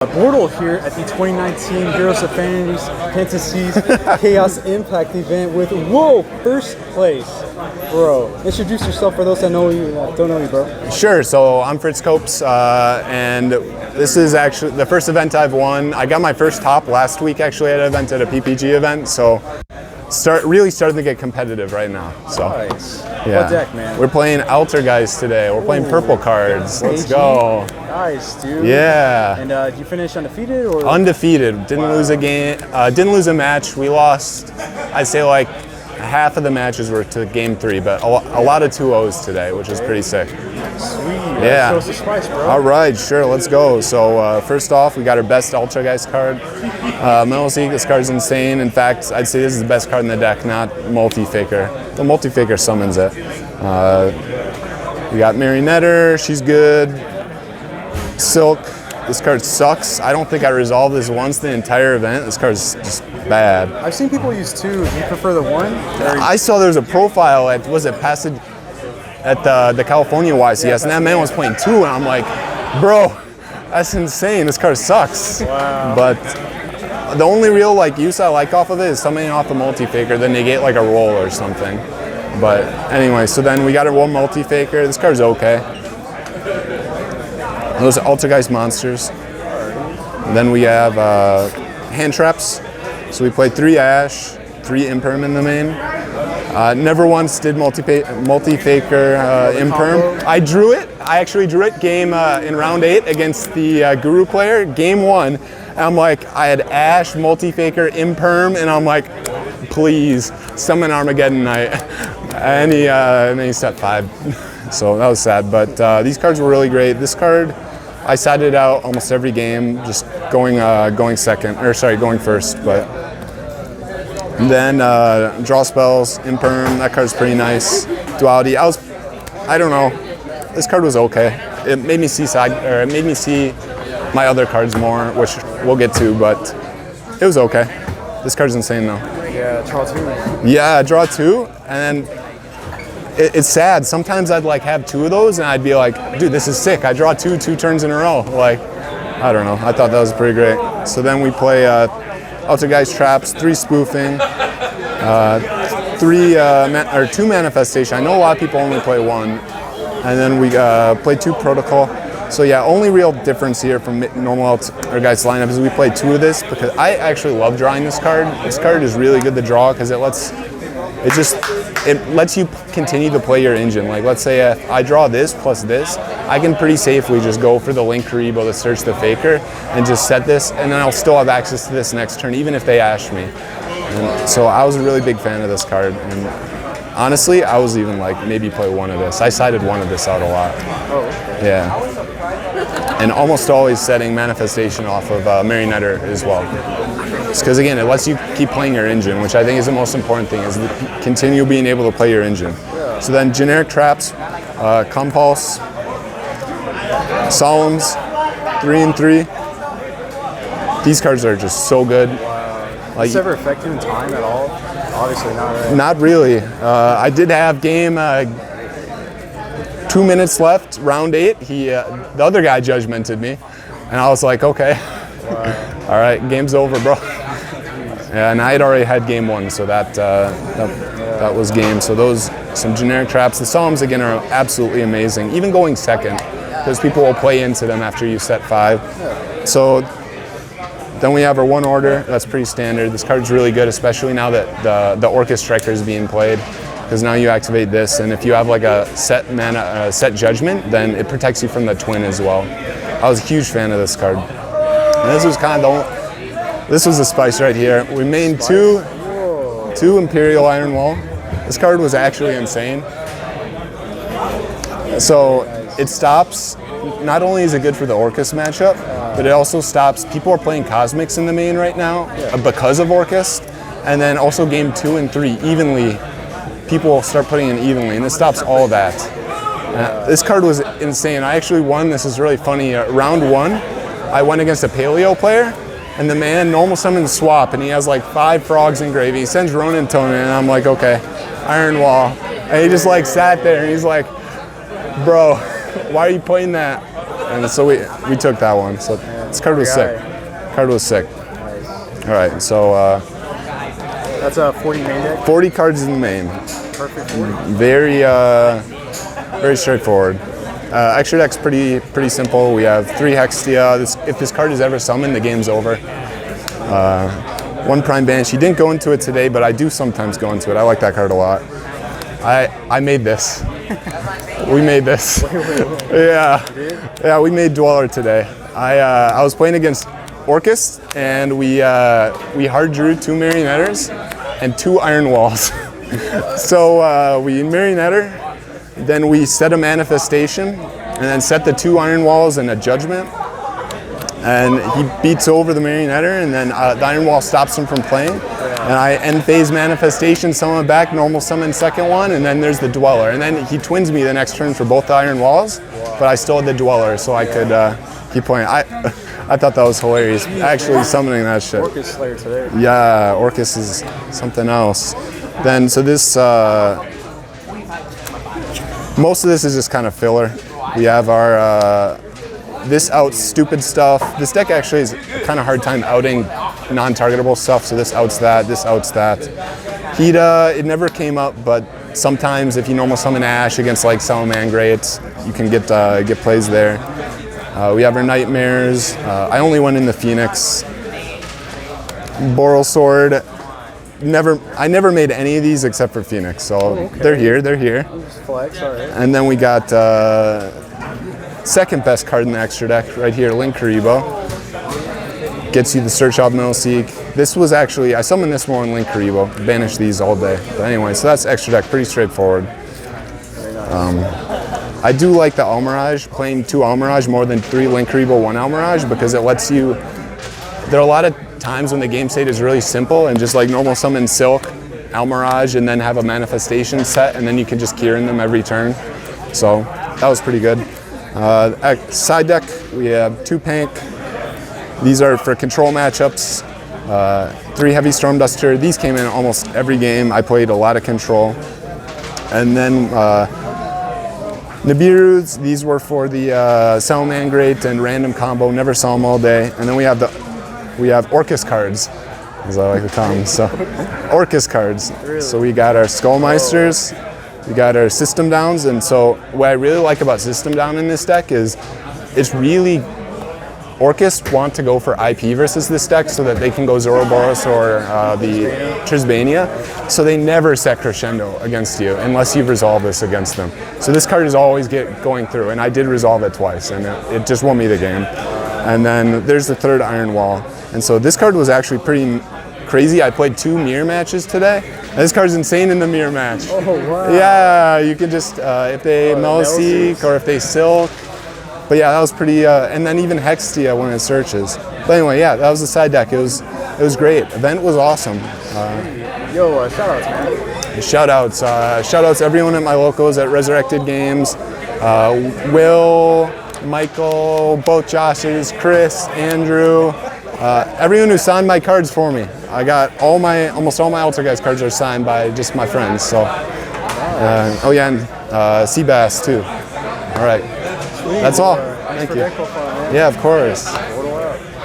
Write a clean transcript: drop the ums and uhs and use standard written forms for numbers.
Bortle here at the 2019 Heroes of Fantasies Chaos Impact event with First Class. Bro, introduce yourself for those that know you, don't know you, bro. Sure, so I'm Fritz and this is actually the first event I've won. I got my first top last week actually at an event at a PPG event, so really starting to get competitive right now. So, nice. Yeah. What deck, man? We're playing Altergeist today. We're playing purple cards. Let's go. Nice, dude. Yeah. And did you finish undefeated or? Undefeated. Didn't lose a game. Didn't lose a match. We lost, I'd say like half of the matches were to game 3, but a lot of 2-0s today, which is pretty sick. Sweet. Yeah. Show us the spice, bro. All right, sure, let's go. So first off, we got our best Altergeist card. Melzik, this card's insane. In fact, I'd say this is the best card in the deck, not Multi-Faker. The Multi-Faker summons it. We got Marionette, she's good. Silk, this card sucks. I don't think I resolved this once the entire event. This card's just bad. I've seen people use 2. Do you prefer the 1? I saw there was a profile at, was it Passage? At the California YCS, and that man was playing 2, and I'm like, bro, that's insane. This card sucks. Wow. But the only real use I like off of it is summoning off the Multi-Faker, then negate like a roll or something. But anyway, so then we got our 1 Multi-Faker. This card's okay. Those are Altergeist monsters. And then we have hand traps. So we played 3 Ash, 3 Imperm in the main. Never once did Multi-Faker Imperm. I drew it. I actually drew it game in round 8 against the Guru player, game 1. And I'm like, I had Ash, Multi-Faker, Imperm, and I'm like, please, summon Armageddon Knight. And he set 5. So that was sad. But these cards were really great. This card, I sided out almost every game, just going first. But and then draw spells, Imperm, that card's pretty nice. Duality, I don't know, this card was okay. It made me see my other cards more, which we'll get to, but it was okay. This card's insane though. Yeah, draw 2. Yeah, draw 2, and then it's sad. Sometimes I'd have 2 of those and I'd be like, dude, this is sick. I draw 2 turns in a row. I don't know, I thought that was pretty great. So then we play Altergeist traps, 3 spoofing, 2 manifestation. I know a lot of people only play 1, and then we play 2 protocol. So yeah, only real difference here from normal Altergeist lineup is we play 2 of this because I actually love drawing this card. This card is really good to draw because it lets you continue to play your engine. Like let's say if I draw this plus this, I can pretty safely just go for the Link Karibo to search the Faker and just set this, and then I'll still have access to this next turn even if they ash me. And so I was a really big fan of this card, and honestly I was even maybe play 1 of this. I sided 1 of this out a lot. Oh, okay. Yeah. And almost always setting manifestation off of Marionette as well. Because again, it lets you keep playing your engine, which I think is the most important thing, is continue being able to play your engine. Yeah. So then generic traps, Compulse, Solemns, 3 and 3. These cards are just so good. Is this ever affecting time at all? Obviously not, right? Not really. I did have game 2 minutes left, round 8. The other guy judgmented me, and I was like, okay. Wow. All right, game's over, bro. Yeah, and I had already had game 1, so that was game. So some generic traps. The Psalms again are absolutely amazing, even going second, because people will play into them after you set 5. Yeah. So then we have our 1 order. That's pretty standard. This card's really good, especially now that the Orcus Striker is being played, because now you activate this, and if you have a set mana, set judgment, then it protects you from the twin as well. I was a huge fan of this card. And this was this was the spice right here. We made 2 Imperial Iron Wall. This card was actually insane. So it stops, not only is it good for the Orcus matchup, but it also stops, people are playing Cosmics in the main right now because of Orcus, and then also game 2 and 3 evenly, people will start putting in evenly, and this stops all of that. This card was insane. I actually won, this is really funny, round 1, I went against a Paleo player, and the man normal summons swap, and he has 5 frogs in gravy. He sends Ronin Tonin, and I'm like, okay, Iron Wall. And he just sat there, and he's like, bro, why are you playing that? And so we took that one. So This card was sick. Card was sick. Nice. All right, so That's a 40 main deck. 40 cards in the main. Perfect 40. Very, very straightforward. Extra deck's pretty simple. We have 3 Hextia. If this card is ever summoned, the game's over. 1 Prime Banish. He didn't go into it today, but I do sometimes go into it. I like that card a lot. I made this. We made this. Yeah, we made Dweller today. I was playing against Orcus, and we hard drew 2 Marionetters and 2 Iron Walls. So we Marionetter, then we set a Manifestation, and then set the 2 Iron Walls and a Judgment. And he beats over the Marionetter, and then the Iron Wall stops him from playing. And I end phase Manifestation, summon back, normal summon second one, and then there's the Dweller. And then he twins me the next turn for both the Iron Walls, but I still had the Dweller, so I could keep playing. I thought that was hilarious, actually summoning that shit. Orcus Slayer today. Yeah, Orcus is something else. Then, so this, most of this is just kind of filler. We have our, this outs stupid stuff. This deck actually is kind of hard time outing non-targetable stuff, so this outs that, this outs that. Hida, it never came up, but sometimes if you normal summon Ash against like Salamangreat, you can get plays there. We have our Nightmares. I only went in the Phoenix. Boral Sword. I never made any of these except for Phoenix, so they're here. Flex, all right. And then we got second best card in the extra deck right here, Link Karibo. Gets you the Search Out Mill Seek. This was actually, I summoned this more in Link Karibo. Banish these all day. But anyway, so that's extra deck, pretty straightforward. I do like the Almirage, playing 2 Almirage more than 3 Link Karibo, 1 Almirage, because it lets you, there are a lot of times when the game state is really simple and just like normal summon Silk, Almirage, and then have a Manifestation set, and then you can just Kieran them every turn. So that was pretty good. Side deck, we have 2 Pink. These are for control matchups. 3 Heavy Storm Duster. These came in almost every game. I played a lot of control. And then Nibiru's, these were for the Salamangreat and random combo. Never saw them all day. And then we have Orcus cards, as I like to call them. So Orcus cards. Really? So we got our Skullmeisters. We got our System Downs. And so what I really like about System Down in this deck is it's really Orcus want to go for IP versus this deck so that they can go Zoroboros or the Trisbania. So they never set Crescendo against you unless you've resolved this against them. So this card is always going through, and I did resolve it twice, and it just won me the game. And then there's the 3rd Iron Wall. And so this card was actually pretty crazy. I played 2 mirror matches today. And this card's insane in the mirror match. Oh, wow. Yeah, you can just, if they Meliseek or if they Silk. But yeah, that was pretty, and then even Hextia when it searches. But anyway, yeah, that was the side deck. It was great. Event was awesome. Yo, shoutouts, man. Shoutouts everyone at my locals at Resurrected Games. Will, Michael, both Joshes, Chris, Andrew, everyone who signed my cards for me. I got almost all my Altergeist cards are signed by just my friends. So, oh yeah, and Seabass too. All right. That's all. Thank you. Yeah, of course.